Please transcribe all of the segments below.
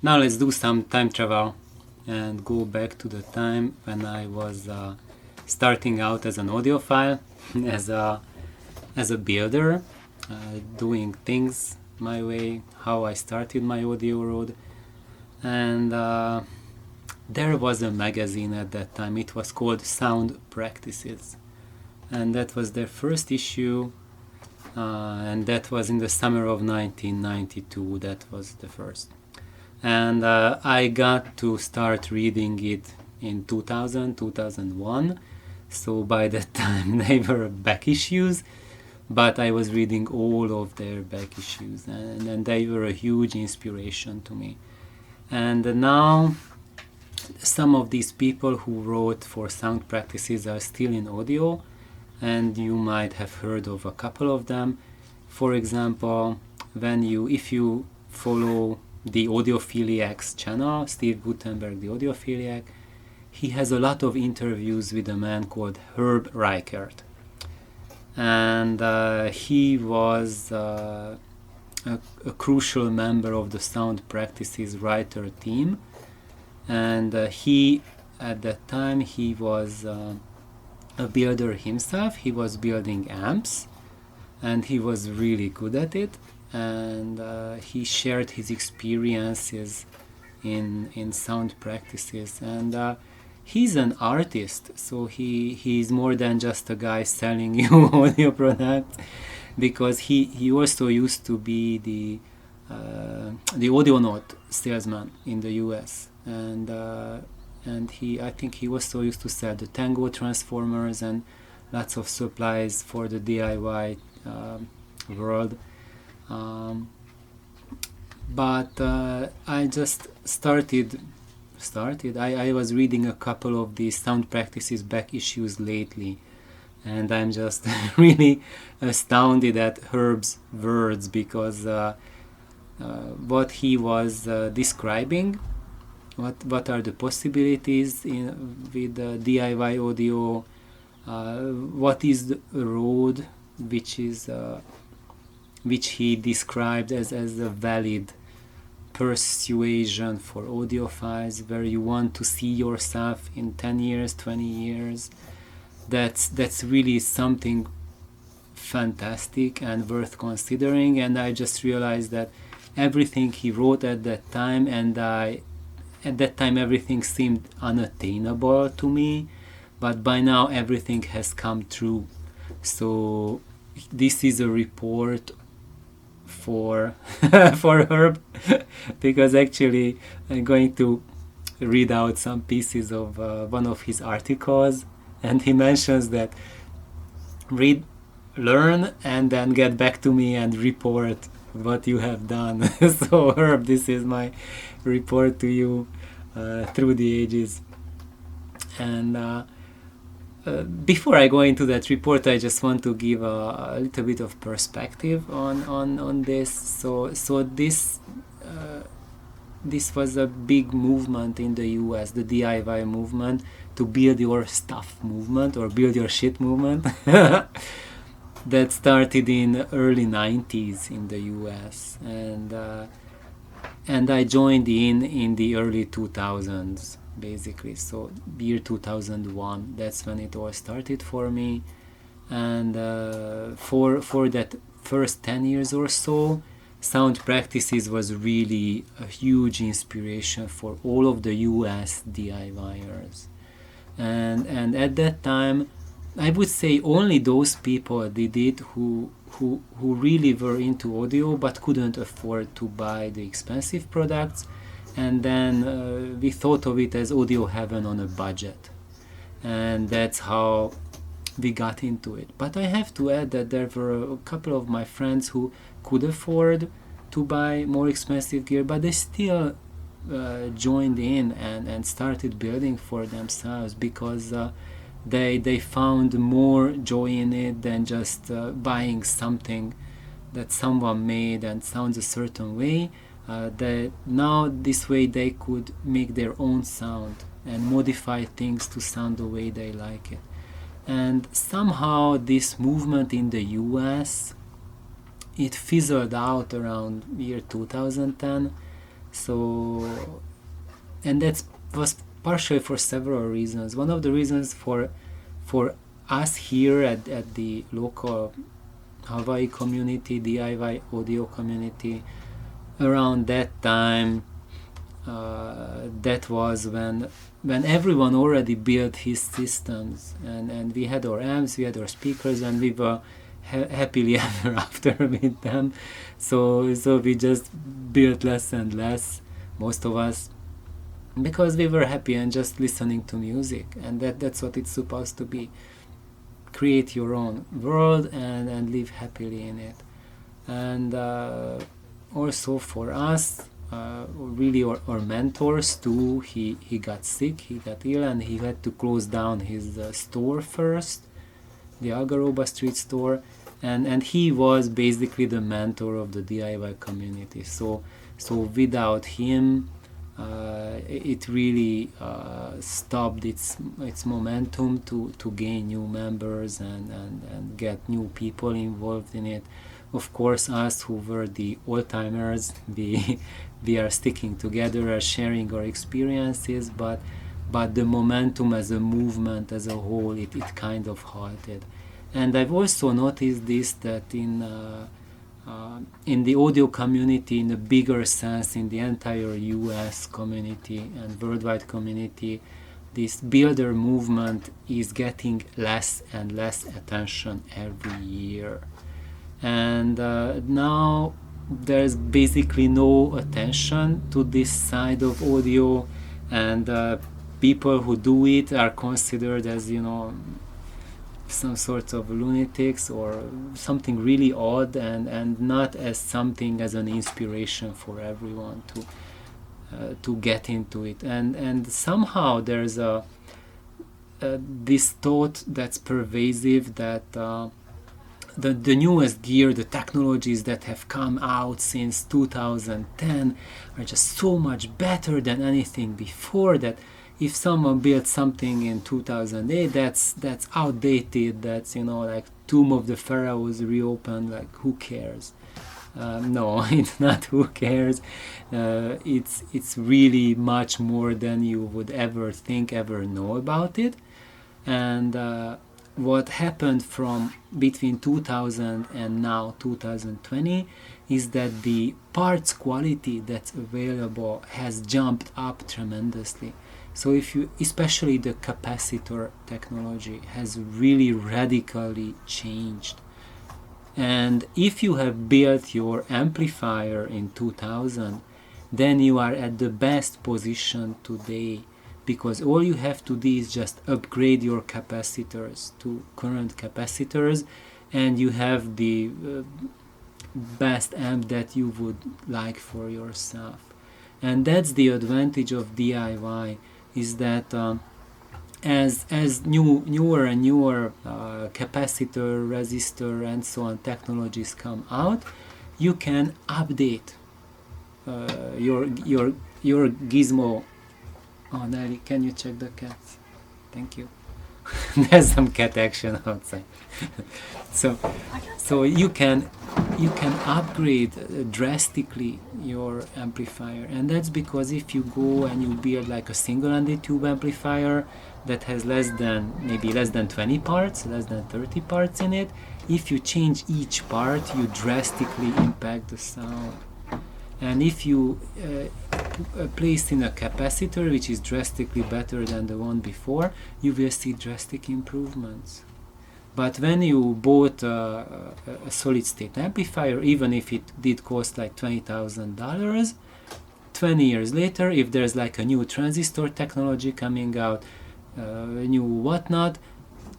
Now let's do some time travel and go back to the time when I was starting out as an audiophile, as a builder, doing things my way, how I started my audio road. And there was a magazine at that time. It was called Sound Practices, and that was their first issue, and that was in the summer of 1992. That was the first. And I got to start reading it in 2000, 2001. So by that time they were back issues, but I was reading all of their back issues, and they were a huge inspiration to me. And now some of these people who wrote for Sound Practices are still in audio, and you might have heard of a couple of them. For example, if you follow the Audiophiliac's channel, Steve Gutenberg, the Audiophiliac, he has a lot of interviews with a man called Herb Reichert. And he was a crucial member of the Sound Practices writer team. And at that time, he was a builder himself. He was building amps, and he was really good at it. And he shared his experiences in Sound Practices. And he's an artist, so he's more than just a guy selling you audio products, because he also used to be the audio note salesman in the US, and I think he also used to sell the Tango transformers and lots of supplies for the DIY world. But I just started. I was reading a couple of these Sound Practices back issues lately, and I'm just really astounded at Herb's words, because what he was describing, what are the possibilities with DIY audio, what is the road which he described as a valid persuasion for audiophiles, where you want to see yourself in 10 years, 20 years. That's really something fantastic and worth considering. And I just realized that everything he wrote at that time, at that time everything seemed unattainable to me, but by now everything has come true. So this is a report for Herb, because actually I'm going to read out some pieces of one of his articles, and he mentions that read, learn, and then get back to me and report what you have done. So Herb, this is my report to you through the ages. And before I go into that report, I just want to give a little bit of perspective on this. So this was a big movement in the US, the DIY movement, to build your stuff movement, or build your shit movement, that started in early 90s in the US, and I joined in the early 2000s. Basically, so year 2001, that's when it all started for me. And for that first 10 years or so, Sound Practices was really a huge inspiration for all of the US DIYers. And at that time, I would say only those people did it who really were into audio but couldn't afford to buy the expensive products. And then we thought of it as audio heaven on a budget, and that's how we got into it. But I have to add that there were a couple of my friends who could afford to buy more expensive gear, but they still joined in and started building for themselves, because they found more joy in it than just buying something that someone made and sounds a certain way. That now this way they could make their own sound and modify things to sound the way they like it. And somehow this movement in the US, it fizzled out around year 2010, So, and that was partially for several reasons. One of the reasons for us here at the local Hawaii community, DIY audio community, around that time, that was when everyone already built his systems, and we had our amps, we had our speakers, and we were happily ever after with them. So we just built less and less, most of us, because we were happy and just listening to music, and that's what it's supposed to be. Create your own world and live happily in it. And also for us, really our mentors too, he got sick, he got ill, and he had to close down his store first, the Algaroba Street store, and he was basically the mentor of the DIY community. So without him, it really stopped its momentum to gain new members and get new people involved in it. Of course, us who were the old-timers, we are sticking together, are sharing our experiences, but the momentum as a movement, as a whole, it kind of halted. And I've also noticed this, that in the audio community, in a bigger sense, in the entire US community and worldwide community, this builder movement is getting less and less attention every year. And now there's basically no attention to this side of audio, and people who do it are considered as, some sort of lunatics or something really odd, and not as something, as an inspiration for everyone to get into it. And somehow there's this thought that's pervasive, that the newest gear, the technologies that have come out since 2010 are just so much better than anything before, that if someone built something in 2008, that's outdated, that's, like Tomb of the Pharaohs reopened, like, who cares? No, it's not who cares. It's really much more than you would ever think, ever know about it. And what happened from between 2000 and now 2020 is that the parts quality that's available has jumped up tremendously. So especially the capacitor technology has really radically changed. And if you have built your amplifier in 2000, then you are at the best position today, because all you have to do is just upgrade your capacitors to current capacitors, and you have the best amp that you would like for yourself. And that's the advantage of DIY, is that as newer and newer capacitor, resistor, and so on technologies come out, you can update your gizmo. Oh, Nelly, can you check the cats? Thank you. There's some cat action outside. So you can upgrade drastically your amplifier, and that's because if you go and you build like a single-ended tube amplifier that has less than 20 parts, less than 30 parts in it, if you change each part, you drastically impact the sound. And if you place in a capacitor which is drastically better than the one before, you will see drastic improvements. But when you bought a solid-state amplifier, even if it did cost like $20,000, 20 years later, if there's like a new transistor technology coming out, new whatnot,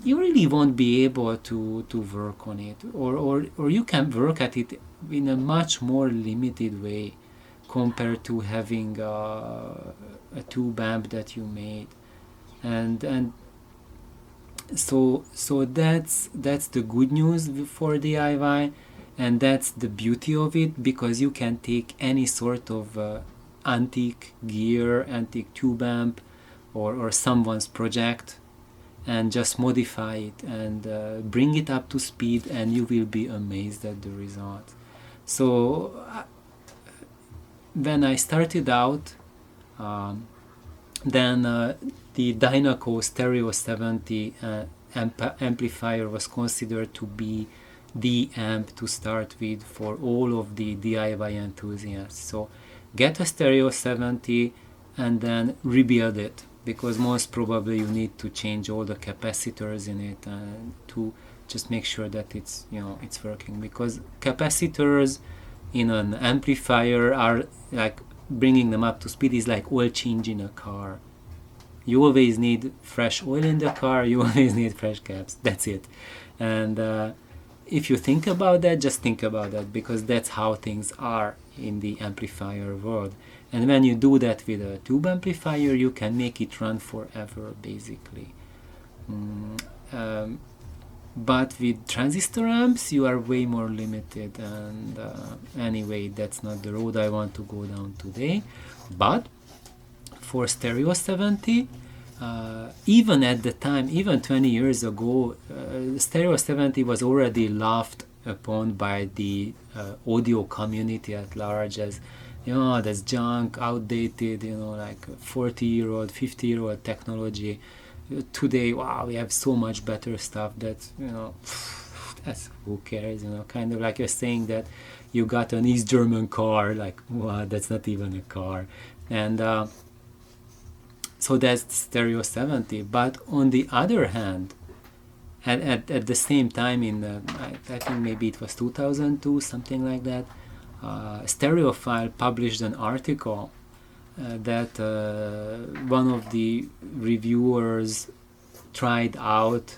you really won't be able to work on it, or you can work at it in a much more limited way compared to having a tube amp that you made. And so that's the good news for DIY, and that's the beauty of it, because you can take any sort of antique gear, antique tube amp, or someone's project, and just modify it and bring it up to speed, and you will be amazed at the result. So when I started out, then the Dynaco Stereo 70 amplifier was considered to be the amp to start with for all of the DIY enthusiasts. So get a Stereo 70 and then rebuild it, because most probably you need to change all the capacitors in it to just make sure that it's, you know, it's working, because capacitors in an amplifier are like, bringing them up to speed is like oil change in a car. You always need fresh oil in the car, you always need fresh caps, that's it. And if you think about that, just think about that, because that's how things are in the amplifier world. And when you do that with a tube amplifier, you can make it run forever, basically. But with transistor amps, you are way more limited, and anyway, that's not the road I want to go down today. But for Stereo 70, even at the time, even 20 years ago, Stereo 70 was already laughed upon by the audio community at large as, you know, that's junk, outdated, you know, like 40-year-old, 50-year-old technology. Today, wow, we have so much better stuff that, you know, that's, who cares, you know, kind of like you're saying that you got an East German car, like, wow, that's not even a car. And so that's Stereo 70. But on the other hand, at the same time, in I think maybe it was 2002, something like that, Audiophile published an article that one of the reviewers tried out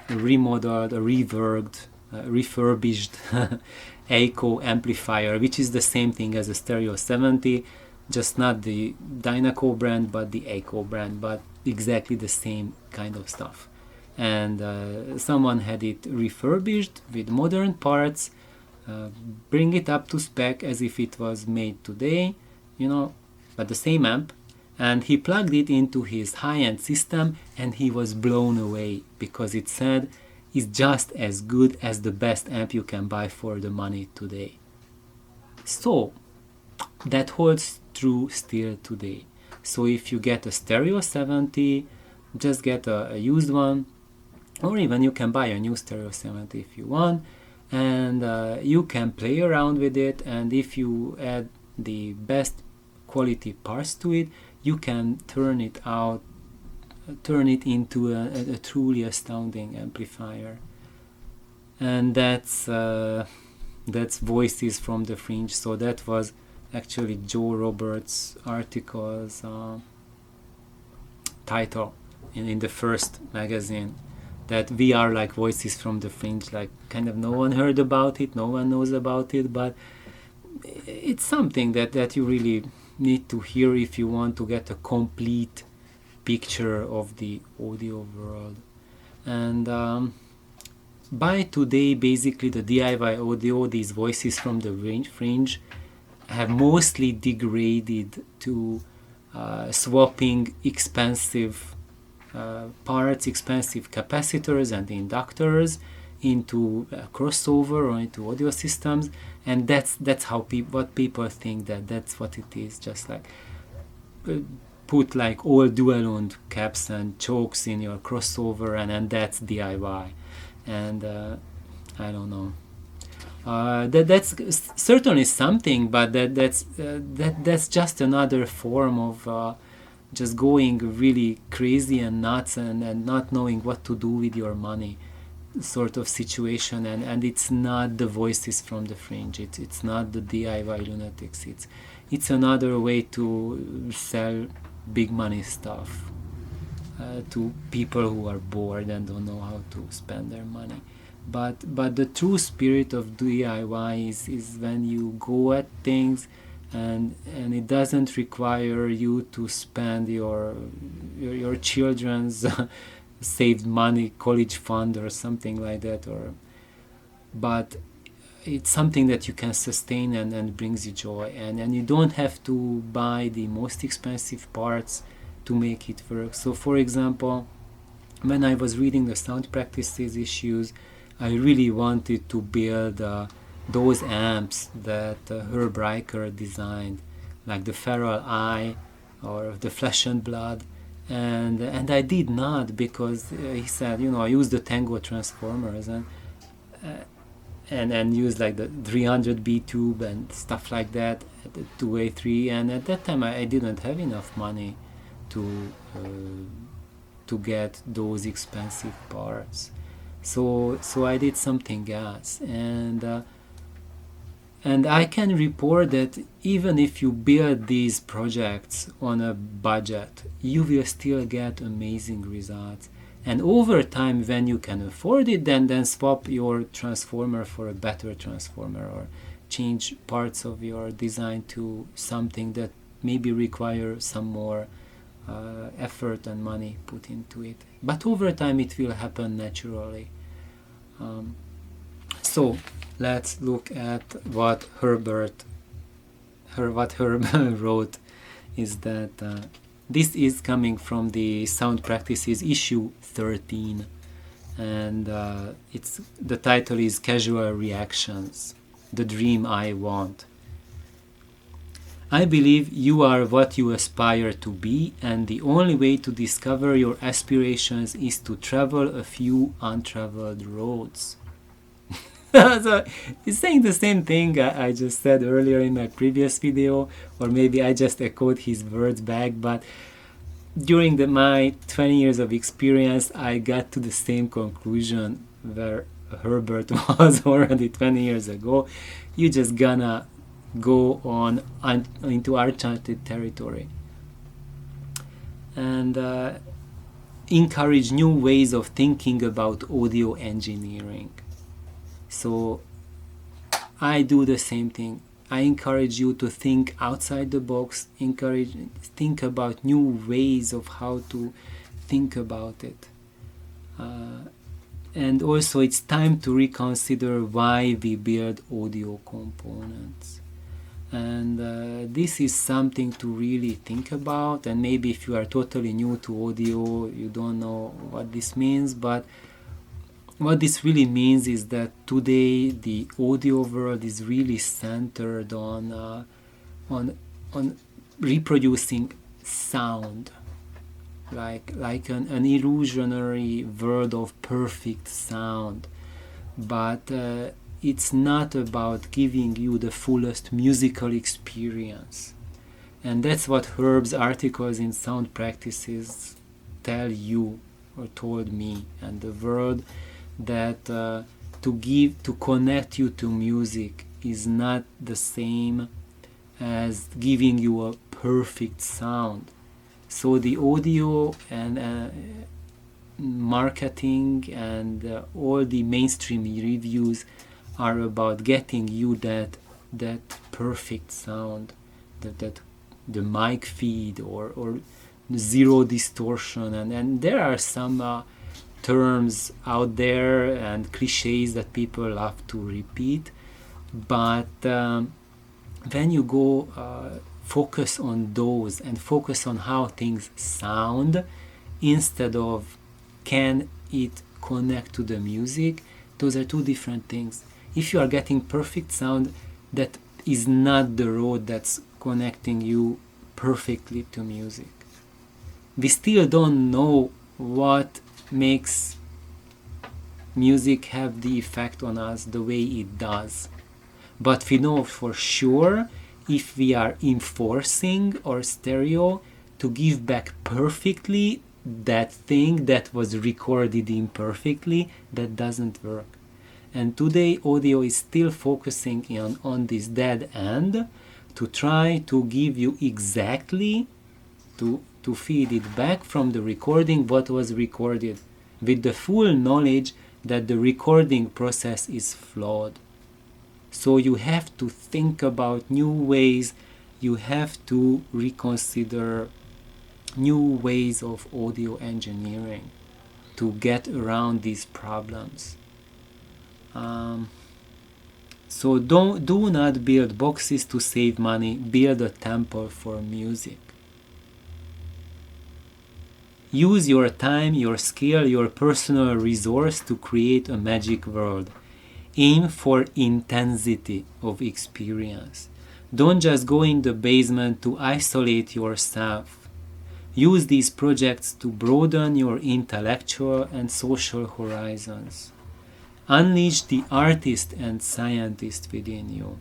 remodeled, refurbished Echo amplifier, which is the same thing as a Stereo 70, just not the Dynaco brand, but the Echo brand, but exactly the same kind of stuff. And someone had it refurbished with modern parts, bring it up to spec as if it was made today, you know, but the same amp. And he plugged it into his high-end system, and he was blown away, because it said it's just as good as the best amp you can buy for the money today. So that holds true still today. So if you get a Stereo 70, just get a used one, or even you can buy a new Stereo 70 if you want, and you can play around with it, and if you add the best quality parts to it, you can turn it into a truly astounding amplifier. And that's Voices from the Fringe. So that was actually Joe Roberts' article's title in the first magazine, that we are like Voices from the Fringe. Like, kind of no one heard about it, no one knows about it, but it's something that you really need to hear if you want to get a complete picture of the audio world. And by today, basically the DIY audio, these Voices from the Fringe, have mostly degraded to swapping expensive parts, expensive capacitors and inductors into crossover or into audio systems, and that's how what people think that's what it is. Just like put like all dual-owned caps and chokes in your crossover, and that's DIY. And I don't know. That's certainly something, but that's just another form of just going really crazy and nuts and not knowing what to do with your money sort of situation. And it's not the Voices from the Fringe, it's not the DIY lunatics, it's another way to sell big money stuff to people who are bored and don't know how to spend their money. But the true spirit of DIY is when you go at things and it doesn't require you to spend your children's saved money, college fund or something like that, but it's something that you can sustain and brings you joy, and you don't have to buy the most expensive parts to make it work. So for example, when I was reading the sound practices issues, I really wanted to build those amps that Herb Riker designed, like the Feral Eye or the Flesh and Blood, and I did not, because he said, I use the Tango transformers and use like the 300B tube and stuff like that, the 2A3, and at that time I didn't have enough money to get those expensive parts. So I did something else, and I can report that even if you build these projects on a budget, you will still get amazing results. And over time, when you can afford it, then swap your transformer for a better transformer, or change parts of your design to something that maybe require some more effort and money put into it. But over time, it will happen naturally. So let's look at what Herb wrote. Is that this is coming from the Sound Practices issue 13, and the title is Casual Reactions, the Dream I Want. I believe you are what you aspire to be, and the only way to discover your aspirations is to travel a few untraveled roads. So he's saying the same thing I just said earlier in my previous video, or maybe I just echoed his words back, but during my 20 years of experience, I got to the same conclusion where Herbert was already 20 years ago. You just gonna go on into uncharted territory and encourage new ways of thinking about audio engineering. So I do the same thing. I encourage you to think outside the box, think about new ways of how to think about it. And also it's time to reconsider why we build audio components. And this is something to really think about, and maybe if you are totally new to audio, you don't know what this means, but what this really means is that today the audio world is really centered on reproducing sound, like an illusionary world of perfect sound, but it's not about giving you the fullest musical experience. And that's what Herb's articles in Sound Practices tell you, or told me, and the world, that to connect you to music is not the same as giving you a perfect sound. So the audio and marketing and all the mainstream reviews are about getting you that perfect sound, that the mic feed or zero distortion, and there are some terms out there and cliches that people love to repeat, but when you go focus on those and focus on how things sound instead of can it connect to the music, those are two different things. If you are getting perfect sound, that is not the road that's connecting you perfectly to music. We still don't know what makes music have the effect on us the way it does, but we know for sure if we are enforcing our stereo to give back perfectly that thing that was recorded imperfectly, that doesn't work. And today audio is still focusing on this dead end to try to give you exactly to feed it back from the recording what was recorded, with the full knowledge that the recording process is flawed. So you have to think about new ways, you have to reconsider new ways of audio engineering to get around these problems. So do not build boxes to save money, build a temple for music. Use your time, your skill, your personal resource to create a magic world. Aim for intensity of experience. Don't just go in the basement to isolate yourself. Use these projects to broaden your intellectual and social horizons. Unleash the artist and scientist within you.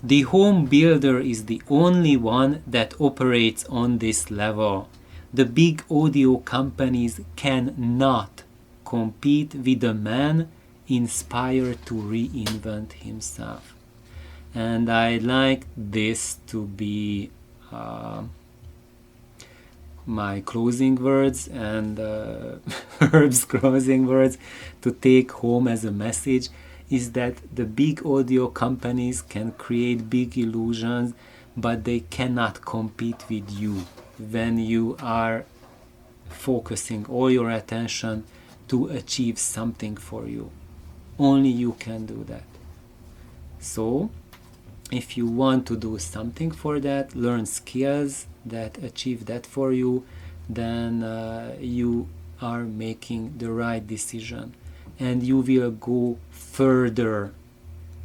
The home builder is the only one that operates on this level. The big audio companies cannot compete with a man inspired to reinvent himself. And I like this to be my closing words and Herb's closing words to take home as a message is that the big audio companies can create big illusions, but they cannot compete with you when you are focusing all your attention to achieve something for you. Only you can do that. So, if you want to do something for that, learn skills that achieve that for you, then you are making the right decision. And you will go further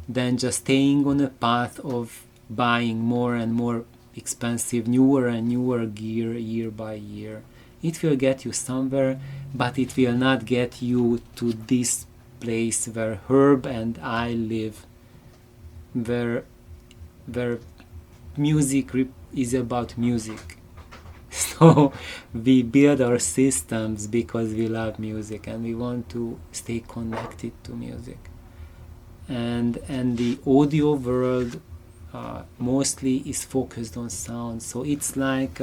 than just staying on a path of buying more and more expensive, newer and newer gear year by year. It will get you somewhere, but it will not get you to this place where Herb and I live, where music is about music. So we build our systems because we love music and we want to stay connected to music. And the audio world mostly is focused on sound. So it's like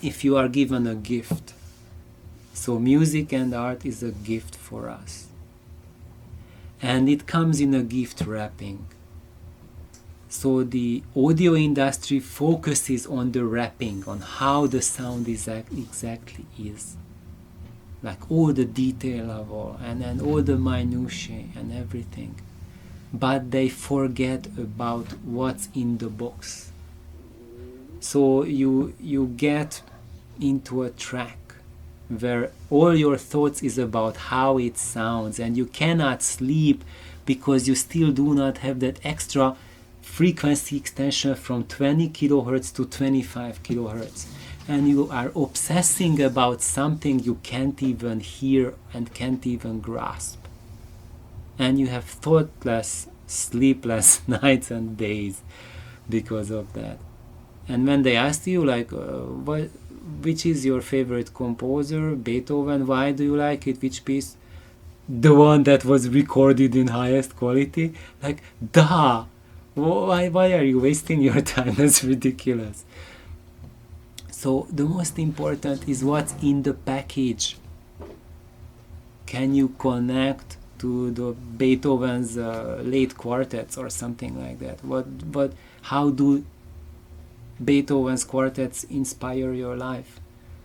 if you are given a gift. So music and art is a gift for us. And it comes in a gift wrapping. So the audio industry focuses on the wrapping, on how the sound exactly is. Like all the detail of all, and all the minutiae and everything. But they forget about what's in the box. So you get into a track where all your thoughts is about how it sounds, and you cannot sleep because you still do not have that extra frequency extension from 20 kilohertz to 25 kilohertz, and you are obsessing about something you can't even hear and can't even grasp, and you have thoughtless, sleepless nights and days because of that. And when they ask you like which is your favorite composer, Beethoven, why do you like it, which piece, the one that was recorded in highest quality, like duh, why are you wasting your time? That's ridiculous. So the most important is what's in the package. Can you connect to the Beethoven's late quartets or something like that? How do Beethoven's quartets inspire your life?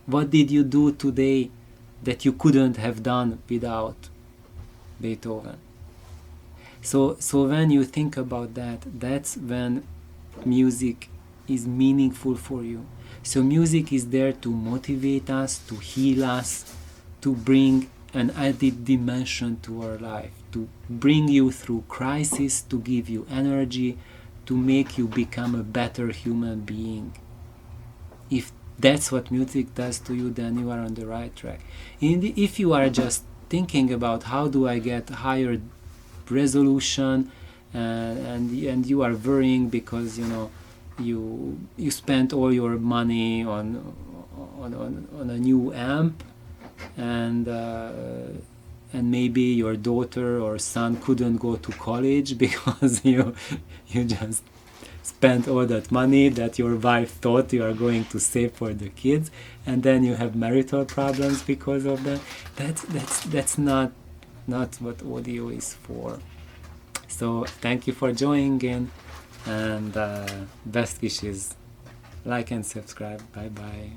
What did you do today that you couldn't have done without Beethoven? So when you think about that, that's when music is meaningful for you. So music is there to motivate us, to heal us, to bring an added dimension to our life, to bring you through crisis, to give you energy, to make you become a better human being. If that's what music does to you, then you are on the right track. If you are just thinking about how do I get higher resolution, and you are worrying because you spent all your money on a new amp, and maybe your daughter or son couldn't go to college because you just spent all that money that your wife thought you are going to save for the kids, and then you have marital problems because of that. That's not what audio is for. So thank you for joining in, and best wishes. Like and subscribe. Bye bye.